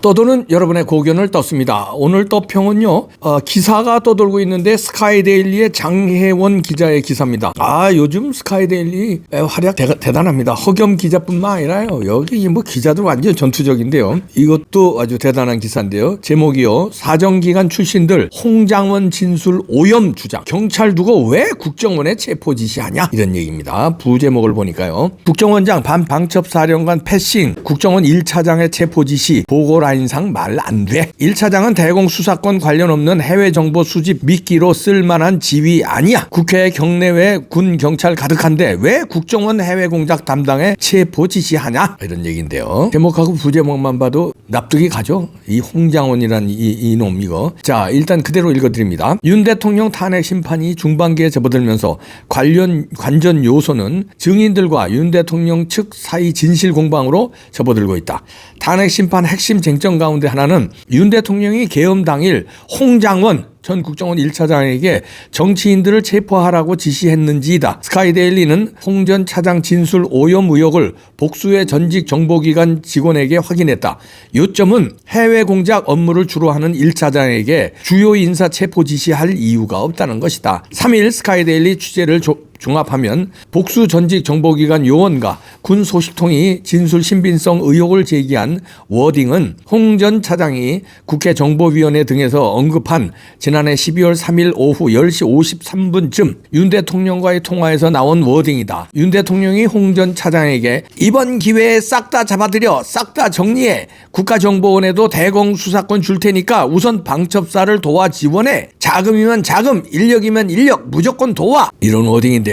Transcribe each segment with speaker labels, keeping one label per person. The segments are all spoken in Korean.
Speaker 1: 떠도는 여러분의 고견을 떴습니다. 오늘 떠평은요, 기사가 떠돌고 있는데 스카이데일리의 장혜원 기자의 기사입니다. 요즘 스카이데일리 활약 대단합니다. 허겸 기자뿐만 아니라요, 여기 뭐 기자들 완전 전투적인데요. 이것도 아주 대단한 기사인데요. 제목이요, 사정기관 출신들 홍장원 진술 오염 주장, 경찰 두고 왜 국정원에 체포 지시하냐, 이런 얘기입니다. 부제목을 보니까요, 국정원장 반방첩사령관 패싱, 국정원 1차장의 체포 지시, 보고 라인상 말 안 돼. 1차장은 대공 수사권 관련 없는 해외 정보 수집 미끼로 쓸만한 지위 아니야. 국회 경내외 군 경찰 가득한데 왜 국정원 해외 공작 담당에 체포 지시하냐, 이런 얘기인데요. 제목하고 부제목만 봐도 납득이 가죠. 이 홍장원이란 이놈 이거. 자, 일단 그대로 읽어드립니다. 윤 대통령 탄핵 심판이 중반기에 접어들면서 관전 요소는 증인들과 윤 대통령 측 사이 진실 공방으로 접어들고 있다. 탄핵 심판 핵심 쟁점 가운데 하나는 윤 대통령이 계엄 당일 홍장원 전 국정원 1차장에게 정치인들을 체포하라고 지시했는지이다. 스카이데일리는 홍 전 차장 진술 오염 의혹을 복수의 전직 정보기관 직원에게 확인했다. 요점은 해외 공작 업무를 주로 하는 1차장에게 주요 인사 체포 지시할 이유가 없다는 것이다. 3일 스카이데일리 취재를 종합하면 복수 전직 정보기관 요원과 군 소식통이 진술 신빙성 의혹을 제기한 워딩은 홍 전 차장이 국회 정보위원회 등에서 언급한 지난해 12월 3일 오후 10시 53분쯤 윤 대통령과의 통화에서 나온 워딩이다. 윤 대통령이 홍 전 차장에게 이번 기회에 싹 다 잡아들여 싹 다 정리해. 국가정보원에도 대공 수사권 줄 테니까 우선 방첩사를 도와 지원해. 자금이면 자금, 인력이면 인력, 무조건 도와. 이런 워딩인데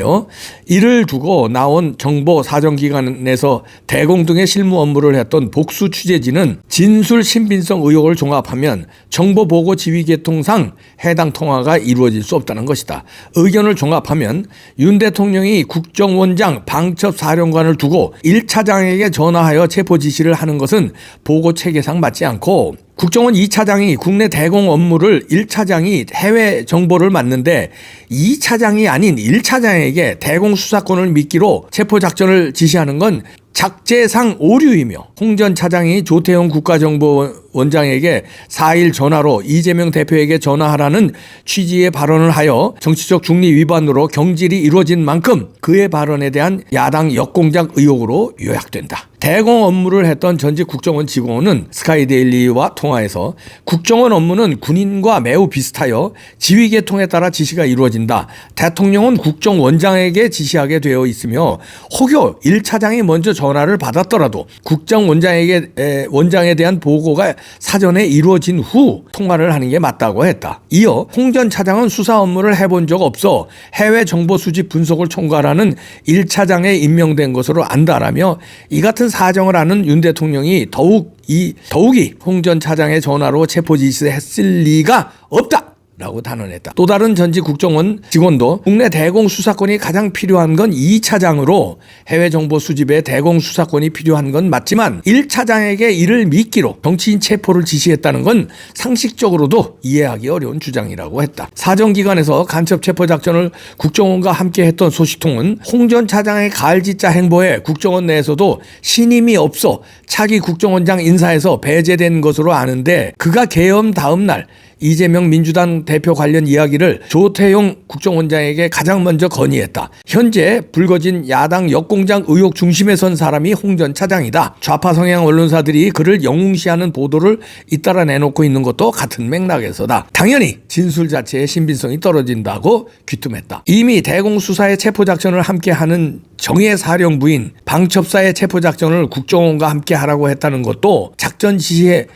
Speaker 1: 이를 두고 나온 정보 사정기관에서 대공 등의 실무 업무를 했던 복수 취재진은 진술 신빙성 의혹을 종합하면 정보보고 지휘계통상 해당 통화가 이루어질 수 없다는 것이다. 의견을 종합하면 윤 대통령이 국정원장 방첩사령관을 두고 1차장에게 전화하여 체포 지시를 하는 것은 보고 체계상 맞지 않고, 국정원 2차장이 국내 대공 업무를 1차장이 해외 정보를 맡는데 2차장이 아닌 1차장에게 대공 수사권을 미끼로 체포작전을 지시하는 건 작제상 오류이며, 홍 전 차장이 조태용 국가정보원장에게 4일 전화로 이재명 대표에게 전화하라는 취지의 발언을 하여 정치적 중리 위반으로 경질이 이루어진 만큼 그의 발언에 대한 야당 역공작 의혹으로 요약된다. 대공 업무를 했던 전직 국정원 직원은 스카이데일리와 통화에서 국정원 업무는 군인과 매우 비슷하여 지휘계통에 따라 지시가 이루어진다. 대통령은 국정원장에게 지시하게 되어 있으며 혹여 1차장이 먼저 전화를 받았더라도 원장에 대한 보고가 사전에 이루어진 후 통화를 하는 게 맞다고 했다. 이어 홍 전 차장은 수사 업무를 해본 적 없어 해외 정보 수집 분석을 총괄하는 1차장에 임명된 것으로 안다라며, 이 같은 사정을 아는 윤 대통령이 더욱이 홍 전 차장의 전화로 체포 지시했을 리가 없다 라고 단언했다. 또 다른 전직 국정원 직원도 국내 대공 수사권이 가장 필요한 건 2차장으로 해외 정보 수집에 대공 수사권이 필요한 건 맞지만 1차장에게 이를 미끼로 정치인 체포를 지시했다는 건 상식적으로도 이해하기 어려운 주장이라고 했다. 사정기관에서 간첩 체포 작전을 국정원과 함께 했던 소식통은 홍 전 차장의 가을짓자 행보에 국정원 내에서도 신임이 없어 차기 국정원장 인사에서 배제된 것으로 아는데, 그가 계엄 다음 날 이재명 민주당 대표 관련 이야기를 조태용 국정원장에게 가장 먼저 건의했다. 현재 불거진 야당 역공장 의혹 중심에 선 사람이 홍 전 차장이다. 좌파 성향 언론사들이 그를 영웅시하는 보도를 잇따라 내놓고 있는 것도 같은 맥락에서다. 당연히 진술 자체의 신빙성이 떨어진다고 귀뜸했다. 이미 대공 수사의 체포작전을 함께하는 정예 사령부인 방첩사의 체포작전을 국정원과 함께 하라고 했다는 것도 작전 지시에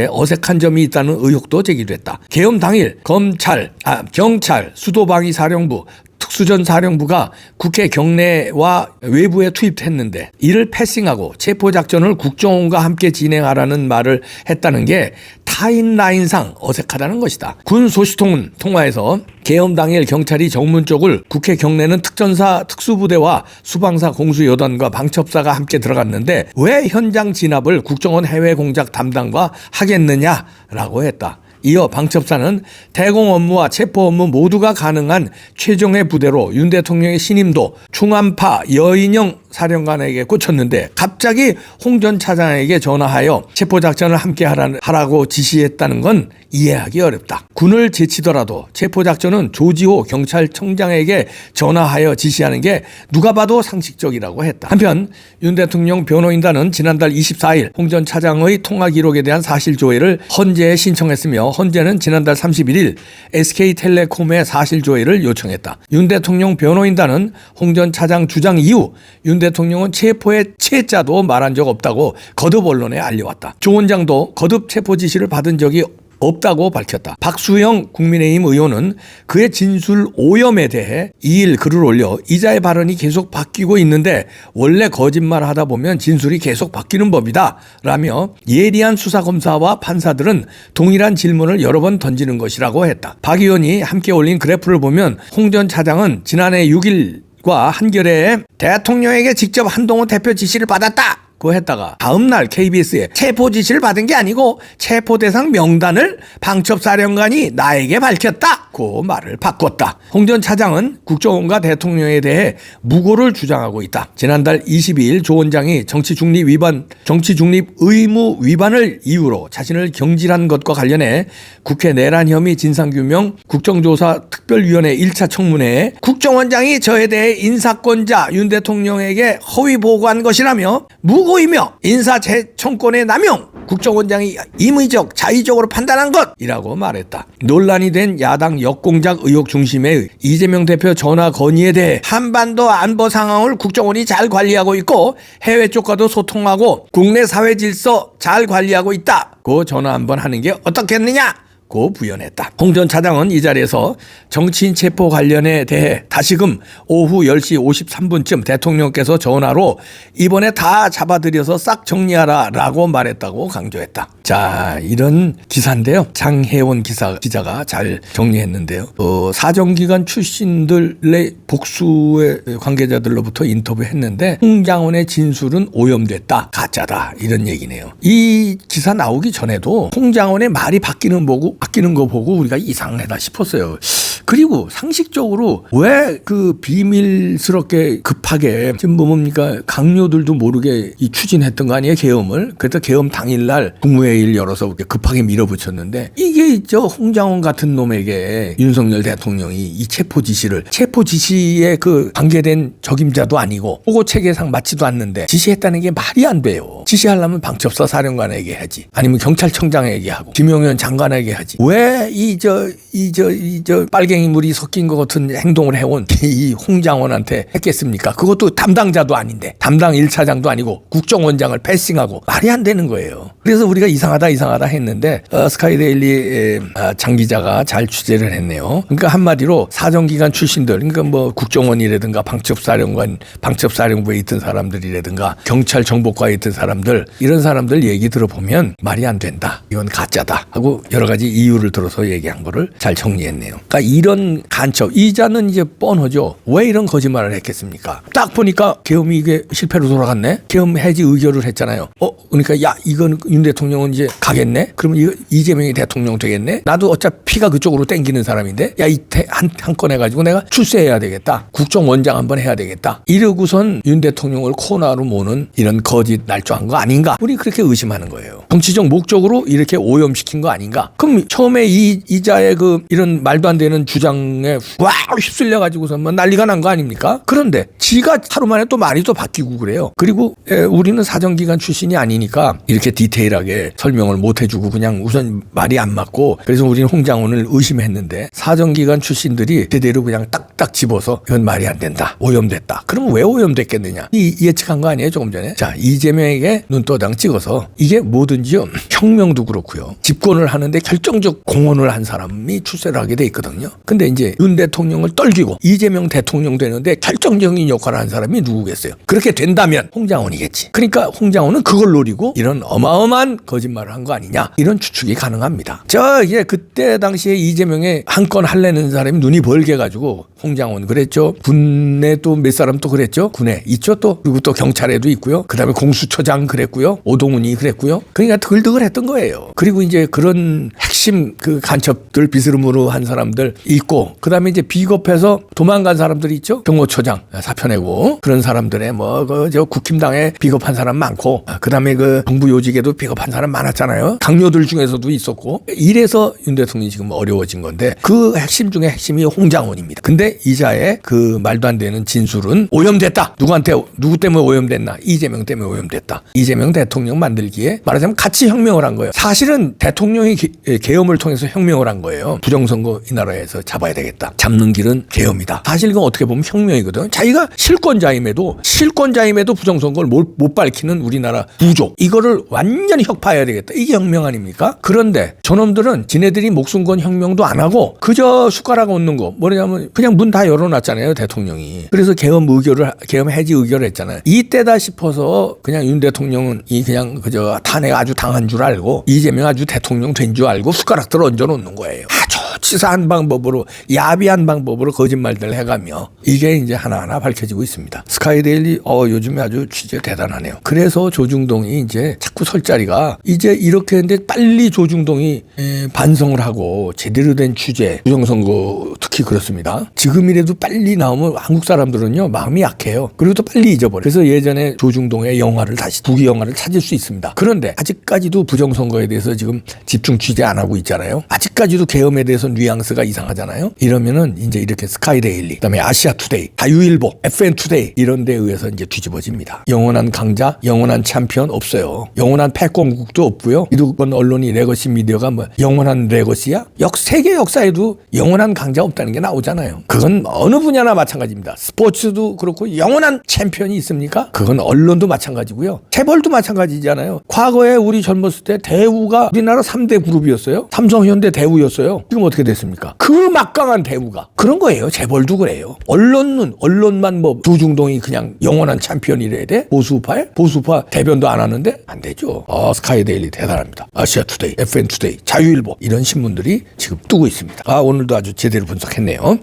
Speaker 1: 어색한 점이 있다는 의혹도 제기됐다. 계엄 당일 경찰, 수도방위사령부, 특수전 사령부가 국회 경내와 외부에 투입했는데 이를 패싱하고 체포작전을 국정원과 함께 진행하라는 말을 했다는 게 타임라인상 어색하다는 것이다. 군 소식통은 통화에서 계엄 당일 경찰이 정문 쪽을 국회 경내는 특전사 특수부대와 수방사 공수여단과 방첩사가 함께 들어갔는데 왜 현장 진압을 국정원 해외 공작 담당과 하겠느냐라고 했다. 이어 방첩사는 대공 업무와 체포 업무 모두가 가능한 최종의 부대로 윤 대통령의 신임도 충암파 여인영 사령관에게 꽂혔는데 갑자기 홍 전 차장에게 전화하여 체포작전을 함께 하라고 지시했다는 건 이해하기 어렵다. 군을 제치더라도 체포작전은 조지호 경찰청장에게 전화하여 지시하는 게 누가 봐도 상식적이라고 했다. 한편 윤 대통령 변호인단은 지난달 24일 홍 전 차장의 통화 기록에 대한 사실조회를 헌재에 신청했으며 헌재는 지난달 31일 SK텔레콤에 사실조회를 요청했다. 윤 대통령 변호인단은 홍 전 차장 주장 이후 윤 대통령은 체포의 채자도 말한 적 없다고 거듭 언론에 알려왔다. 조 원장도 거듭 체포 지시를 받은 적이 없다고 밝혔다. 박수영 국민의힘 의원은 그의 진술 오염에 대해 2일 글을 올려 이자의 발언이 계속 바뀌고 있는데 원래 거짓말하다 보면 진술이 계속 바뀌는 법이다 라며 예리한 수사검사와 판사들은 동일한 질문을 여러 번 던지는 것이라고 했다. 박 의원이 함께 올린 그래프를 보면 홍 전 차장은 지난해 6일 과 한겨레에 대통령에게 직접 한동훈 대표 지시를 받았다 고 했다가 다음날 KBS에 체포 지시를 받은 게 아니고 체포 대상 명단을 방첩사령관이 나에게 밝혔다 고 말을 바꿨다. 홍 전 차장은 국정원과 대통령에 대해 무고를 주장하고 있다. 지난달 22일 조 원장이 정치 중립 의무 위반을 이유로 자신을 경질한 것과 관련해 국회 내란 혐의 진상규명 국정조사 특별위원회 1차 청문회에 국정원장이 저에 대해 인사권자 윤 대통령에게 허위 보고한 것이라며 무고이며 인사청권의 남용, 국정원장이 임의적 자의적으로 판단한 것이라고 말했다. 논란이 된 야당 역공작 의혹 중심의 이재명 대표 전화 건의에 대해 한반도 안보 상황을 국정원이 잘 관리하고 있고 해외 쪽과도 소통하고 국내 사회 질서 잘 관리하고 있다고 전화 한번 하는 게 어떻겠느냐 고 부연했다. 홍 전 차장은 이 자리에서 정치인 체포 관련에 대해 다시금 오후 10시 53분쯤 대통령께서 전화로 이번에 다 잡아들여서 싹 정리하라 라고 말했다고 강조했다. 자, 이런 기사인데요. 장혜원 기자가 잘 정리했는데요. 사정기관 출신들의 복수의 관계자들로부터 인터뷰했는데 홍장원의 진술은 오염됐다. 가짜다. 이런 얘기네요. 이 기사 나오기 전에도 홍장원의 말이 바뀌는 거 보고 우리가 이상하다 싶었어요. 그리고 상식적으로 왜 그 비밀스럽게 급하게 지금 뭡니까 강요들도 모르게 추진했던 거 아니에요 계엄을. 그래서 계엄 당일날 국무회의를 열어서 급하게 밀어붙였는데 이게 있죠. 홍장원 같은 놈에게 윤석열 대통령이 이 체포 지시에 그 관계된 적임자도 아니고 보고 체계상 맞지도 않는데 지시했다는 게 말이 안 돼요. 지시하려면 방첩사 사령관에게 하지 아니면 경찰청장에게 하고 김용현 장관에게 하지. 왜 이 빨갱이 물이 섞인 것 같은 행동을 해온 이 홍장원한테 했겠습니까? 그것도 담당자도 아닌데 담당 1차장도 아니고 국정원장을 패싱하고 말이 안 되는 거예요. 그래서 우리가 이상하다 했는데 스카이데일리 장 기자가 잘 취재를 했네요. 그러니까 한마디로 사정기관 출신들 그러니까 뭐 국정원이라든가 방첩사령부에 있던 사람들이라든가 경찰정보과에 있던 사람들 이런 사람들 얘기 들어보면 말이 안 된다. 이건 가짜다 하고 여러 가지 이유를 들어서 얘기한 거를 잘 정리했네요. 그러니까 이런 간첩 이자는 이제 뻔하죠. 왜 이런 거짓말을 했겠습니까? 딱 보니까 계엄이 이게 실패로 돌아갔네. 계엄 해지 의결을 했잖아요. 그러니까 야 이건 윤 대통령은 이제 가겠네. 그러면 이거 이재명이 대통령 되겠네. 나도 어차피 피가 그쪽으로 땡기는 사람인데 야 이 한 건 해가지고 내가 출세해야 되겠다. 국정원장 한번 해야 되겠다. 이러고선 윤 대통령을 코너로 모는 이런 거짓 날조한 거 아닌가? 우리 그렇게 의심하는 거예요. 정치적 목적으로 이렇게 오염시킨 거 아닌가? 그럼 처음에 이자의 이런 말도 안 되는 주장에 와 휩쓸려 가지고서 뭐 난리가 난 거 아닙니까? 그런데 지가 하루 만에 또 말이 또 바뀌고 그래요. 그리고 우리는 사정기관 출신이 아니니까 이렇게 디테일하게 설명을 못 해주고 그냥 우선 말이 안 맞고 그래서 우리는 홍장원을 의심했는데 사정기관 출신들이 제대로 그냥 딱딱 집어서 이건 말이 안 된다. 오염됐다. 그러면 왜 오염됐겠느냐? 예측한 거 아니에요 조금 전에? 자 이재명에게 눈도장 찍어서 이게 뭐든지요. 혁명도 그렇고요. 집권을 하는데 결정적 공헌을 한 사람이 출세를 하게 돼 있거든요. 근데 이제 윤 대통령을 떨기고 이재명 대통령 되는데 결정적인 역할을 한 사람이 누구겠어요? 그렇게 된다면 홍장원이겠지. 그러니까 홍장원은 그걸 노리고 이런 어마어마한 거짓말을 한 거 아니냐 이런 추측이 가능합니다. 이게 그때 당시에 이재명의 한 건 할래는 사람이 눈이 벌게 가지고 홍장원 그랬죠. 군에 또 몇 사람 또 그랬죠. 군에 있죠 또. 그리고 또 경찰에도 있고요. 그다음에 공수처장 그랬고요. 오동훈이 그랬고요. 그러니까 드글드글했던 거예요. 그리고 이제 그런 핵심 그 간첩들 비스름으로 한 사람들 있고, 그다음에 이제 비겁해서 도망간 사람들이 있죠. 경호처장 사표 내고 그런 사람들의 저 국힘당에 비겁한 사람 많고, 그다음에 그 정부 요직에도 비겁한 사람 많았잖아요. 강요들 중에서도 있었고. 이래서 윤 대통령이 지금 어려워진 건데, 그 핵심 중에 핵심이 홍장원입니다. 근데 이자의 그 말도 안 되는 진술은 오염됐다. 누구 때문에 오염됐나? 이재명 때문에 오염됐다. 이재명 대통령 만들기에 말하자면 같이 혁명을 한 거예요. 사실은 대통령이 계엄을 통해서 혁명을 한 거예요. 부정선거 이 나라에서 잡아야 되겠다. 잡는 길은 계엄이다. 사실 이건 어떻게 보면 혁명이거든. 자기가 실권자임에도 부정선거를 못 밝히는 우리나라 부족, 이거를 완전히 혁파해야 되겠다. 이게 혁명 아닙니까? 그런데 저놈들은 지네들이 목숨 건 혁명도 안 하고 그저 숟가락 얹는 거, 뭐냐면 그냥 문 다 열어놨잖아요, 대통령이. 그래서 계엄 해지 의결을 했잖아요. 이때다 싶어서 그냥 윤 대통령은 그냥 그저 탄핵 아주 당한 줄 알고, 이재명 아주 대통령 된 줄 알고 숟가락들 얹어 놓는 거예요. 아주 치사한 방법으로, 야비한 방법으로 거짓말들 해가며 이게 이제 하나하나 밝혀지고 있습니다. 스카이데일리 요즘에 아주 취재 대단하네요. 그래서 조중동이 이제 자꾸 설 자리가 이제 이렇게 했는데 빨리 조중동이 반성을 하고 제대로 된 취재, 부정선거 특히 그렇습니다. 지금이라도 빨리 나오면 한국 사람들은요 마음이 약해요. 그리고 또 빨리 잊어버려요. 그래서 예전에 조중동의 영화를 다시 북이 영화를 찾을 수 있습니다. 그런데 아직까지도 부정선거에 대해서 지금 집중 취재 안 하고 있잖아요. 아직까지도 계엄에 대해서 뉘앙스가 이상하잖아요. 이러면은 이제 이렇게 스카이데일리, 그다음에 아시아투데이, 자유일보, FN투데이 이런 데에 의해서 이제 뒤집어집니다. 영원한 강자, 영원한 챔피언 없어요. 영원한 패권국도 없고요. 이두번 언론이 레거시 미디어가 영원한 레거시야? 세계 역사에도 영원한 강자 없다는 게 나오잖아요. 그건 어느 분야나 마찬가지입니다. 스포츠도 그렇고 영원한 챔피언이 있습니까? 그건 언론도 마찬가지고요. 재벌도 마찬가지잖아요. 과거에 우리 젊었을 때 대우가 우리나라 3대 그룹이었어요. 삼성, 현대, 대우였어요. 지금 어떻게 됐습니까? 그 막강한 대우가. 그런 거예요. 재벌도 그래요. 언론만 조중동이 그냥 영원한 챔피언이래야 돼? 보수파 대변도 안 하는데? 안 되죠. 스카이데일리 대단합니다. 아시아투데이, FN투데이, 자유일보 이런 신문들이 지금 뜨고 있습니다. 오늘도 아주 제대로 분석했네요.